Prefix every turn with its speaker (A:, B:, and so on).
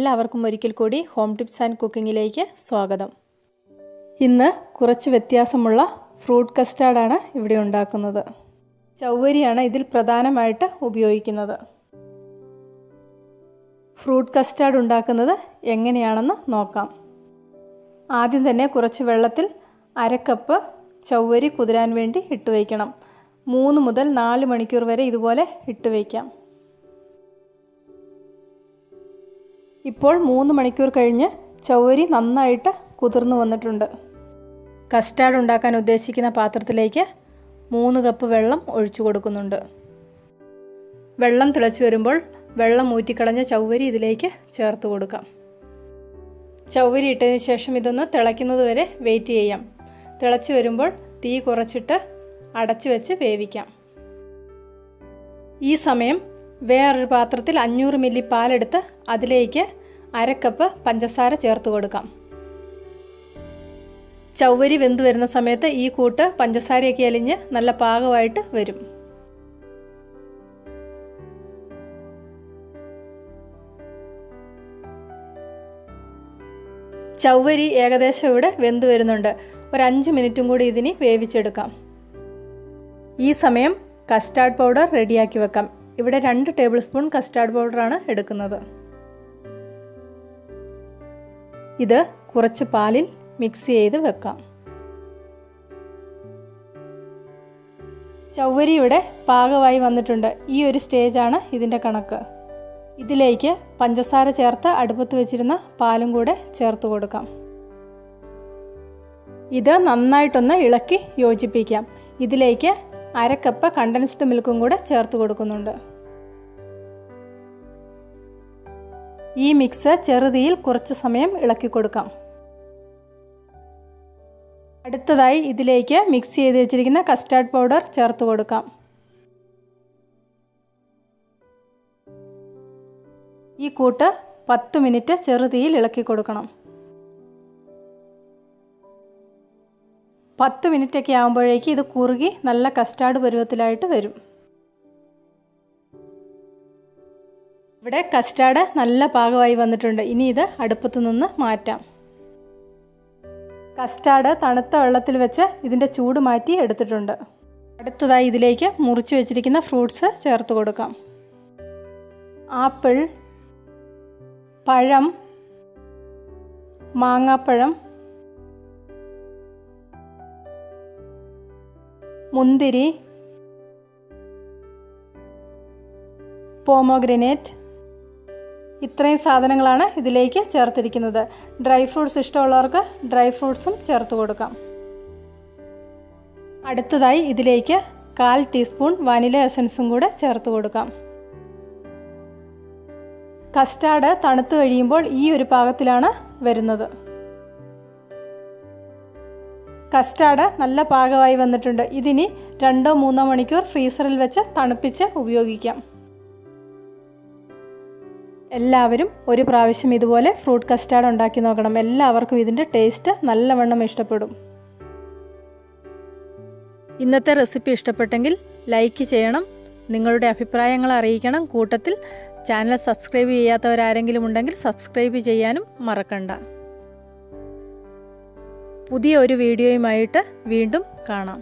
A: എല്ലാവർക്കും ഒരിക്കൽ കൂടി ഹോം ടിപ്സ് ആൻഡ് കുക്കിങ്ങിലേക്ക് സ്വാഗതം. ഇന്ന് കുറച്ച് വ്യത്യാസമുള്ള ഫ്രൂട്ട് കസ്റ്റാർഡാണ് ഇവിടെ ഉണ്ടാക്കുന്നത്. ചൗവരിയാണ് ഇതിൽ പ്രധാനമായിട്ട് ഉപയോഗിക്കുന്നത്. ഫ്രൂട്ട് കസ്റ്റാർഡ് ഉണ്ടാക്കുന്നത് എങ്ങനെയാണെന്ന് നോക്കാം. ആദ്യം തന്നെ കുറച്ച് വെള്ളത്തിൽ 1/2 കപ്പ് ചൗവരി കുതിരാൻ വേണ്ടി ഇട്ട് വയ്ക്കണം. 3 മുതൽ 4 മണിക്കൂർ വരെ ഇതുപോലെ ഇട്ട് വയ്ക്കാം. ഇപ്പോൾ 3 മണിക്കൂർ കഴിഞ്ഞ് ചൗവരി നന്നായിട്ട് കുതിർന്നു വന്നിട്ടുണ്ട്. കസ്റ്റാർഡ് ഉണ്ടാക്കാൻ ഉദ്ദേശിക്കുന്ന പാത്രത്തിലേക്ക് 3 കപ്പ് വെള്ളം ഒഴിച്ചു കൊടുക്കുന്നുണ്ട്. വെള്ളം തിളച്ചു വരുമ്പോൾ വെള്ളം ഊറ്റിക്കളഞ്ഞ ചൗവരി ഇതിലേക്ക് ചേർത്ത് കൊടുക്കാം. ചൗവരി ഇട്ടതിന് ശേഷം ഇതൊന്ന് തിളയ്ക്കുന്നത് വരെ വെയിറ്റ് ചെയ്യാം. തിളച്ചു വരുമ്പോൾ തീ കുറച്ചിട്ട് അടച്ചു വെച്ച് വേവിക്കാം. ഈ സമയം വേറൊരു പാത്രത്തിൽ 500 മില്ലി പാലെടുത്ത് അതിലേക്ക് 1/2 കപ്പ് പഞ്ചസാര ചേർത്ത് കൊടുക്കാം. ചൗവരി വെന്ത് വരുന്ന സമയത്ത് ഈ കൂട്ട് പഞ്ചസാരയൊക്കെ അലിഞ്ഞ് നല്ല പാകമായിട്ട് വരും. ചൗവരി ഏകദേശം ഇവിടെ വെന്ത് വരുന്നുണ്ട്. ഒരു 5 മിനിറ്റും കൂടി ഇതിനി വേവിച്ചെടുക്കാം. ഈ സമയം കസ്റ്റാർഡ് പൗഡർ റെഡിയാക്കി വെക്കാം. ഇവിടെ 2 ടേബിൾ സ്പൂൺ കസ്റ്റാർഡ് പൗഡറാണ് എടുക്കുന്നത്. ഇത് കുറച്ച് പാലിൽ മിക്സ് ചെയ്ത് വെക്കാം. ചൗവരി ഇവിടെ പാകമായി വന്നിട്ടുണ്ട്. ഈ ഒരു സ്റ്റേജാണ് ഇതിൻ്റെ കണക്ക്. ഇതിലേക്ക് പഞ്ചസാര ചേർത്ത് അടുപ്പത്ത് വെച്ചിരുന്ന പാലും കൂടെ ചേർത്ത് കൊടുക്കാം. ഇത് നന്നായിട്ടൊന്ന് ഇളക്കി യോജിപ്പിക്കാം. ഇതിലേക്ക് 1/2 കപ്പ് കണ്ടൻസ്ഡ് മിൽക്കും കൂടെ ചേർത്ത് കൊടുക്കുന്നുണ്ട്. ഈ മിക്സ് ചെറുതീയിൽ കുറച്ച് സമയം ഇളക്കി കൊടുക്കാം. അടുത്തതായി ഇതിലേക്ക് മിക്സ് ചെയ്ത് വെച്ചിരിക്കുന്ന കസ്റ്റാർഡ് പൗഡർ ചേർത്ത് കൊടുക്കാം. ഈ കൂട്ട് 10 മിനിറ്റ് ചെറുതീയിൽ ഇളക്കി കൊടുക്കണം. 10 മിനിറ്റൊക്കെ ആകുമ്പോഴേക്ക് ഇത് കുറുകി നല്ല കസ്റ്റാർഡ് പരുവത്തിലായിട്ട് വരും. ഇവിടെ കസ്റ്റാർഡ് നല്ല പാകമായി വന്നിട്ടുണ്ട്. ഇനി ഇത് അടുപ്പത്ത് നിന്ന് മാറ്റാം. കസ്റ്റാർഡ് തണുത്ത വെള്ളത്തിൽ വെച്ച് ഇതിൻ്റെ ചൂട് മാറ്റി എടുത്തിട്ടുണ്ട്. അടുത്തതായി ഇതിലേക്ക് മുറിച്ച് വെച്ചിരിക്കുന്ന ഫ്രൂട്ട്സ് ചേർത്ത് കൊടുക്കാം. ആപ്പിൾ, പഴം, മാങ്ങാപ്പഴം, മുന്തിരി, പോമോഗ്രനേറ്റ്, ഇത്രയും സാധനങ്ങളാണ് ഇതിലേക്ക് ചേർത്തിരിക്കുന്നത്. ഡ്രൈ ഫ്രൂട്ട്സ് ഇഷ്ടമുള്ളവർക്ക് ഡ്രൈ ഫ്രൂട്ട്സും ചേർത്ത് കൊടുക്കാം. അടുത്തതായി ഇതിലേക്ക് 1/4 ടീസ്പൂൺ വാനില എസൻസും കൂടെ ചേർത്ത് കൊടുക്കാം. കസ്റ്റാർഡ് തണുത്ത് കഴിയുമ്പോൾ ഈ ഒരു പാകത്തിലാണ് വരുന്നത്. കസ്റ്റാർഡ് നല്ല പാകമായി വന്നിട്ടുണ്ട്. ഇതിനി 2-3 മണിക്കൂർ ഫ്രീസറിൽ വെച്ച് തണുപ്പിച്ച് ഉപയോഗിക്കാം. എല്ലാവരും ഒരു പ്രാവശ്യം ഇതുപോലെ ഫ്രൂട്ട് കസ്റ്റാർഡ് ഉണ്ടാക്കി നോക്കണം. എല്ലാവർക്കും ഇതിൻ്റെ ടേസ്റ്റ് നല്ലവണ്ണം ഇഷ്ടപ്പെടും. ഇന്നത്തെ റെസിപ്പി ഇഷ്ടപ്പെട്ടെങ്കിൽ ലൈക്ക് ചെയ്യണം. നിങ്ങളുടെ അഭിപ്രായങ്ങൾ അറിയിക്കണം. കൂട്ടത്തിൽ ചാനൽ സബ്സ്ക്രൈബ് ചെയ്യാത്തവരാരെങ്കിലും ഉണ്ടെങ്കിൽ സബ്സ്ക്രൈബ് ചെയ്യാനും മറക്കണ്ട. പുതിയ ഒരു വീഡിയോയുമായിട്ട് വീണ്ടും കാണാം.